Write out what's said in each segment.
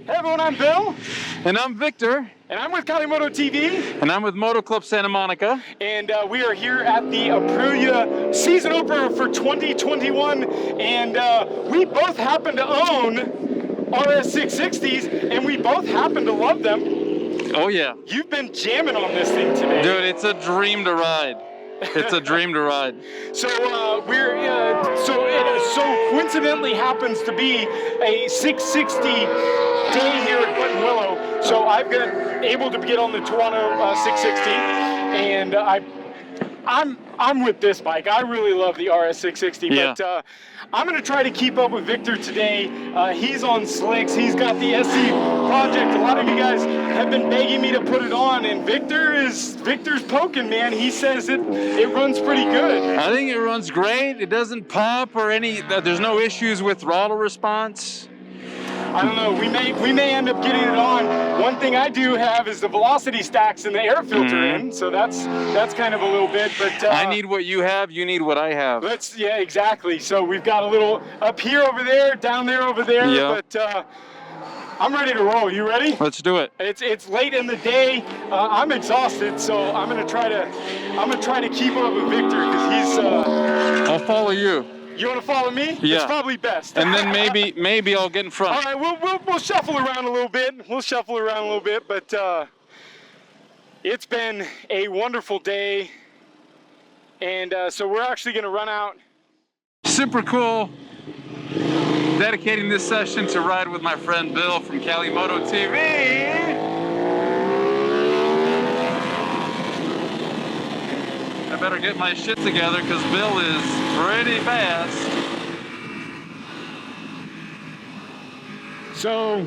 Hey everyone, I'm Bill. And I'm Victor. And I'm with Cali Moto TV. And I'm with Moto Club Santa Monica. And we are here at the Aprilia season opener for 2021. And we both happen to own RS660s, and we both happen to love them. Oh yeah. You've been jamming on this thing today. Dude, it's a dream to ride. It's a dream to ride. So it so coincidentally happens to be a 660 day here at Willow. So I've been able to get on the Toronto 660, and I'm with this bike. I really love the RS660, yeah. but I'm going to try to keep up with Victor today. He's on slicks. He's got the SC project. A lot of you guys have been begging me to put it on, and Victor's poking, man. He says it runs pretty good. I think it runs great. It doesn't pop or there's no issues with throttle response. I don't know. We may end up getting it on. One thing I do have is the velocity stacks and the air filter in, so that's kind of a little bit. But I need what you have. You need what I have. Yeah, exactly. So we've got a little up here over there, down there over there. Yeah. But I'm ready to roll. You ready? Let's do it. It's late in the day. I'm exhausted, so I'm gonna try to keep up with Victor because he's. I'll follow you. You want to follow me? Yeah. It's probably best. And then maybe I'll get in front. All right, we'll shuffle around a little bit. But it's been a wonderful day, and so we're actually going to run out. Super cool. Dedicating this session to ride with my friend Bill from Cali Moto TV. I better get my shit together because Bill is pretty fast. So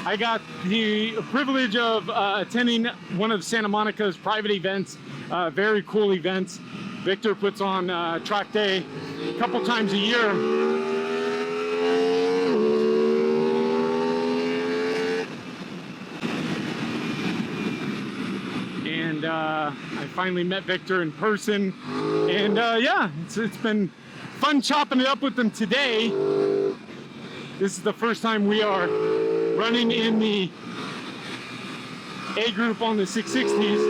I got the privilege of attending one of Santa Monica's private events, very cool events. Victor puts on track day a couple times a year. And I finally met Victor in person, and yeah, it's been fun chopping it up with him today. This is the first time we are running in the A group on the 660s.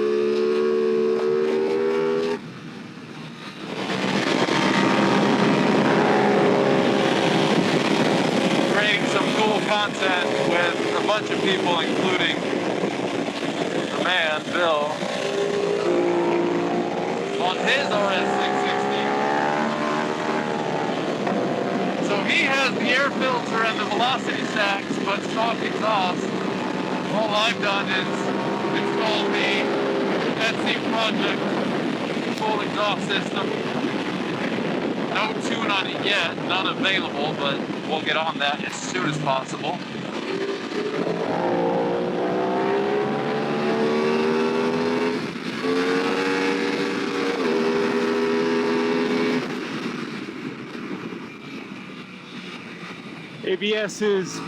Creating some cool content with a bunch of people, including the man, Bill, on his RS660. So he has the air filter and the velocity stacks, but stock exhaust. All I've done is install the SC project full exhaust system. No tune on it yet, none available, but we'll get on that as soon as possible. ABS is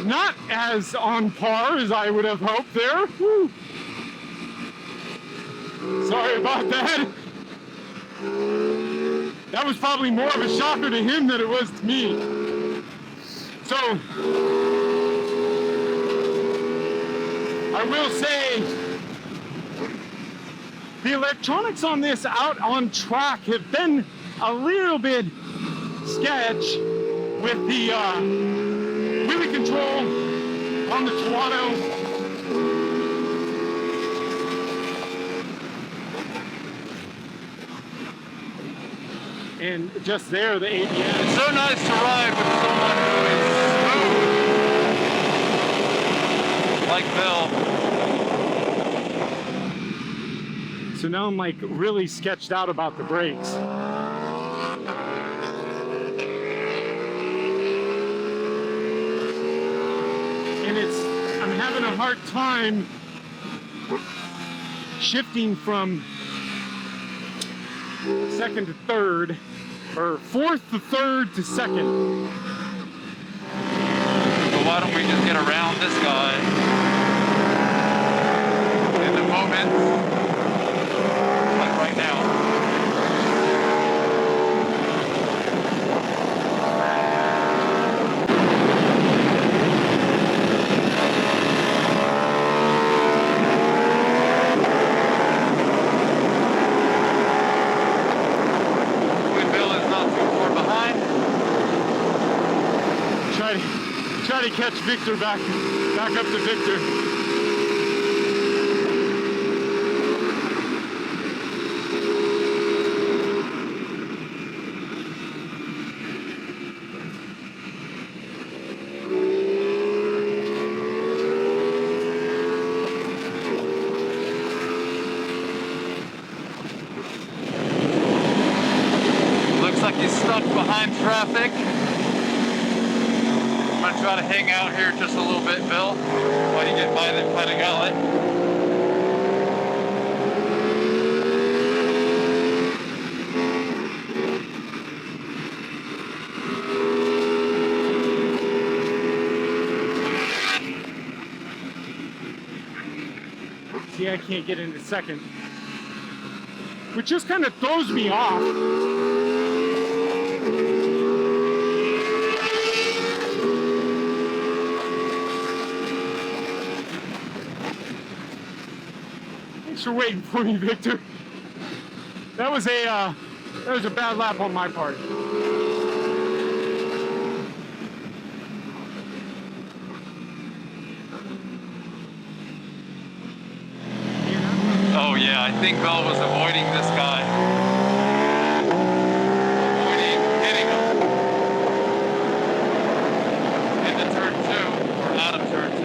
not as on par as I would have hoped there. Woo. Sorry about that. That was probably more of a shocker to him than it was to me. So, I will say, the electronics on this out on track have been a little bit sketch with the wheelie control on the Toronto. And just there, the ABS. It's so nice to ride with someone who is smooth, like Bill. So now I'm like really sketched out about the brakes. And I'm having a hard time shifting from second to third, or fourth to third to second. So why don't we just get around this guy in the moment, like right now. try to catch Victor back up to Victor. Looks like he's stuck behind traffic. I'm gonna try to hang out here just a little bit, Bill, while you get by the Panigale. See, I can't get into second, which just kind of throws me off. Thanks for waiting for me, Victor. That was a bad lap on my part. Oh yeah, I think Bill was avoiding this guy. Avoiding hitting him. Into turn 2, or out of turn 2.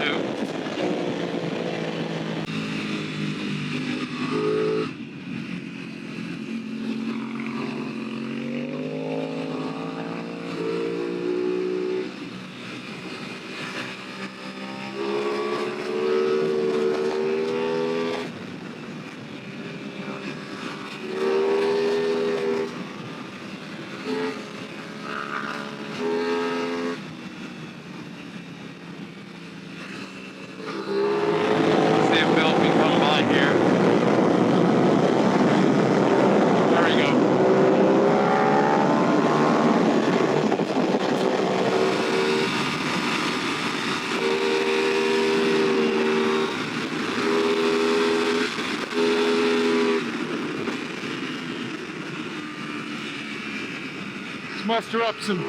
Muster up some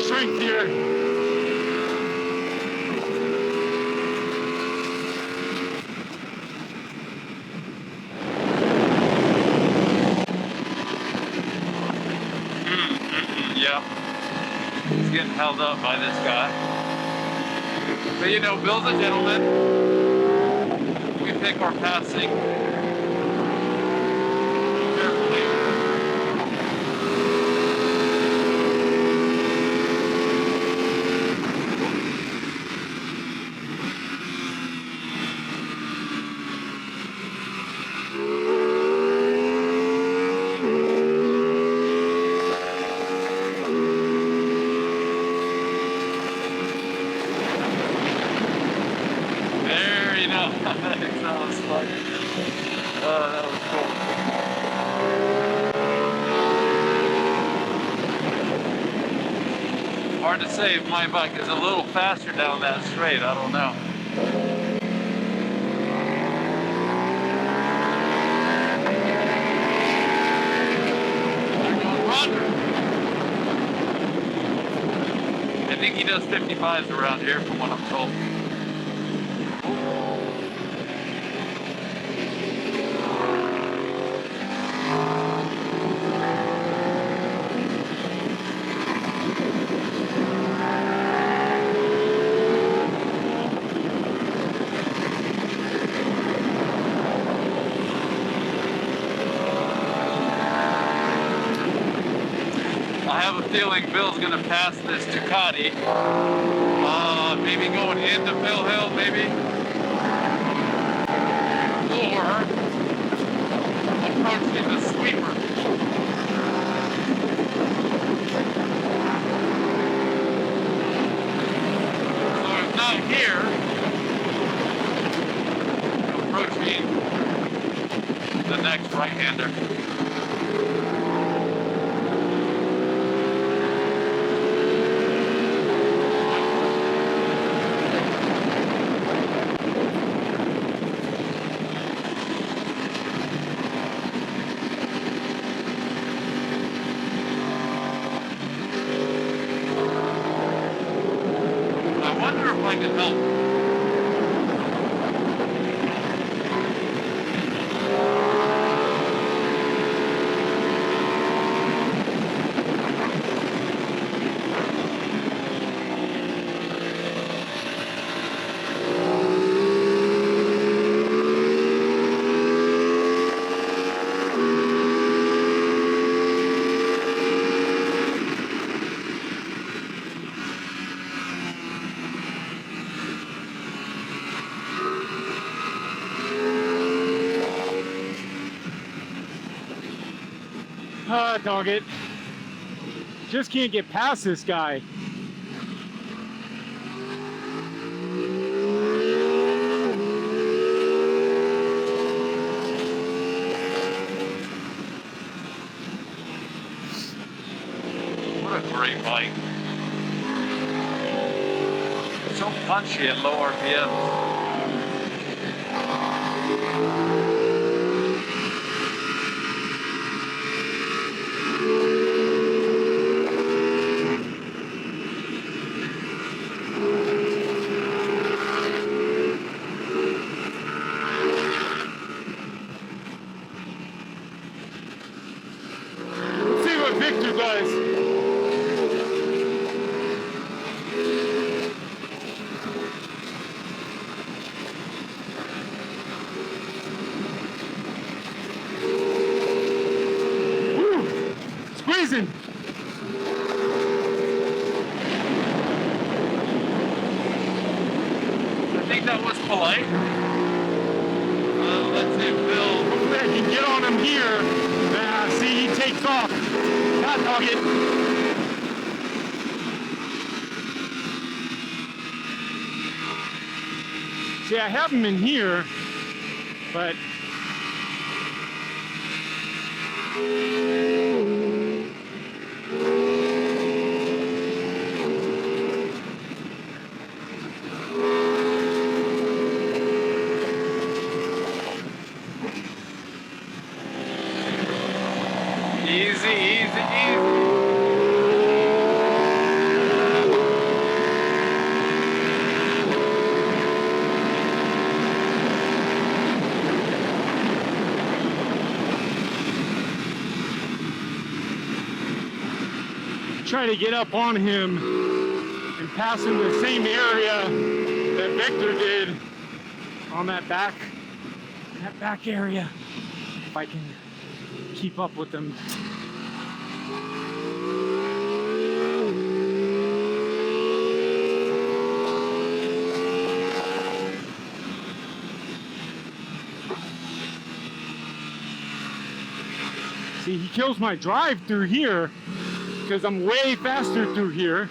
strength here. Yeah, he's getting held up by this guy. But you know, Bill's a gentleman. We pick our passing carefully. That was fun. Oh, that was cool. Hard to say if my bike is a little faster down that straight. I don't know. There goes Roger. I think he does 55s around here, from what I'm told. I have a feeling Bill's going to pass this Ducati. Maybe going into Phil Hill, maybe. Or approaching the sweeper. So if not here, approaching the next right-hander. I can help. Ah, dog it. Just can't get past this guy. What a great bike. So punchy at low RPMs. Victor does. Woo! Squeezing. I think that was polite. Let's see, Bill. Hopefully I can get on him here. See, he takes off. God dog it. See, I have him in here, but Easy, easy, easy. try to get up on him and pass him the same area that Victor did on that back area. If I can keep up with them. See, he kills my drive through here because I'm way faster through here.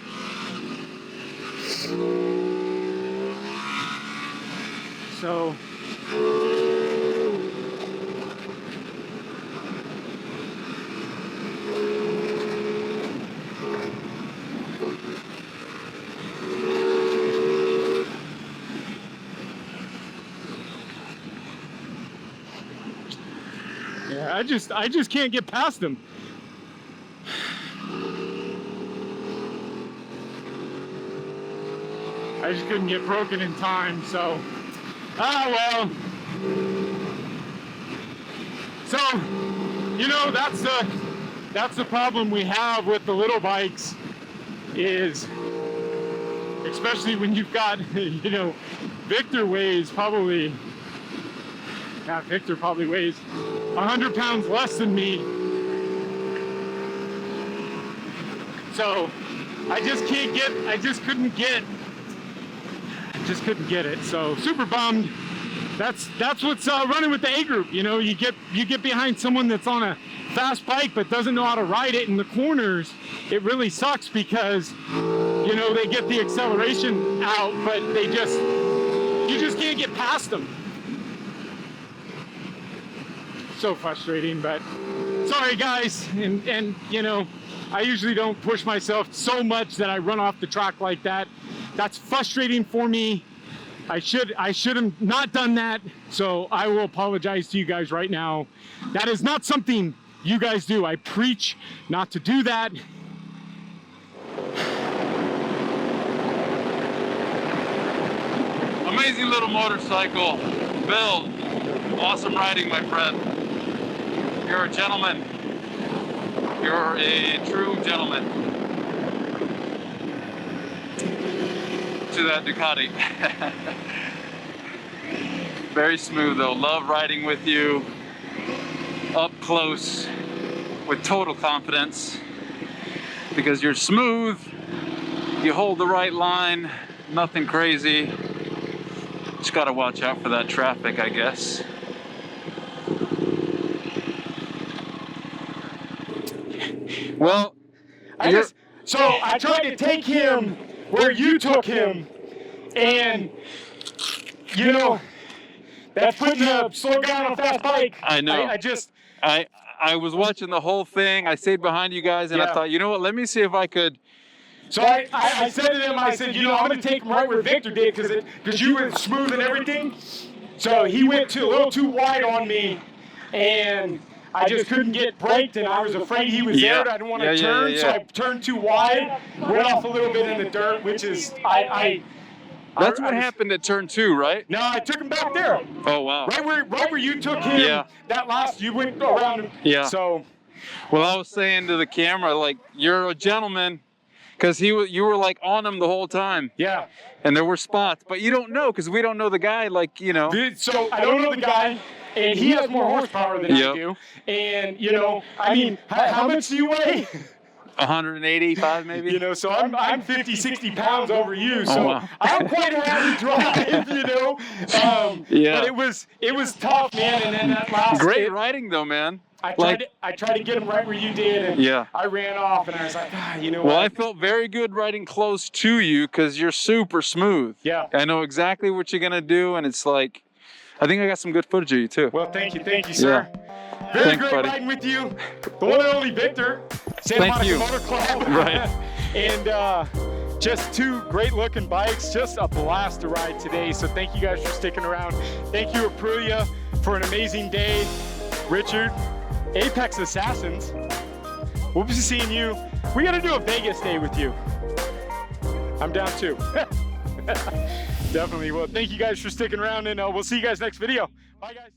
So yeah, I just can't get past him. I just couldn't get broken in time, so well. So, you know, that's the problem we have with the little bikes, is especially when you've got, you know, Victor weighs probably 100 pounds less than me. So I just couldn't get it. So super bummed. That's what's running with the A group. You know, you get behind someone that's on a fast bike but doesn't know how to ride it in the corners. It really sucks because, you know, they get the acceleration out, but you just can't get past them. So frustrating, but sorry guys, and you know, I usually don't push myself so much that I run off the track like that. That's frustrating for me. I should have not done that, so I will apologize to you guys right now. That is not something you guys do. I preach not to do that. Amazing little motorcycle. Build. Awesome riding, my friend. You're a gentleman. You're a true gentleman. To that Ducati. Very smooth though. Love riding with you up close with total confidence because you're smooth. You hold the right line. Nothing crazy. Just gotta watch out for that traffic, I guess. Well, I tried to take him where you took him, and you know, that's putting a slow down on a fast bike. I know. I was watching the whole thing. I stayed behind you guys, and I thought, you know what? Let me see if I could. So I said to them, I said, you know, I'm going to take him right where Victor did because you were smooth and everything. So he went a little too wide on me, and I just couldn't get braked, and I was afraid he was there. I didn't want to turn, so I turned too wide, went off a little bit in the dirt, which is That's what happened at turn 2, right? No, I took him back there. Oh wow! Right where you took him. That last you went around him. Yeah. So, well, I was saying to the camera, like, you're a gentleman, because you were like on him the whole time. Yeah. And there were spots, but you don't know because we don't know the guy, like, you know. So I don't know the guy. And he has more horsepower than I do. And, you know, I mean, how much do you weigh? 185 maybe. You know, so I'm 50, 60 pounds over you. So I'm quite around to drive, you know. But it was tough, man. And then that last great riding though, man. I tried to get him right where you did, and I ran off, and I was like, you know what? Well, I felt very good riding close to you because you're super smooth. Yeah. I know exactly what you're gonna do, and it's like, I think I got some good footage of you too. Well, thank you, sir. Yeah. Very Thanks, great buddy. riding with you. The one and only Victor, Santa Monica Motor Club. Right. And just two great looking bikes, just a blast to ride today. So thank you guys for sticking around. Thank you, Aprilia, for an amazing day. Richard, Apex Assassins, we'll be seeing you. We got to do a Vegas day with you. I'm down too. Definitely. Well, thank you guys for sticking around, and we'll see you guys next video. Bye, guys.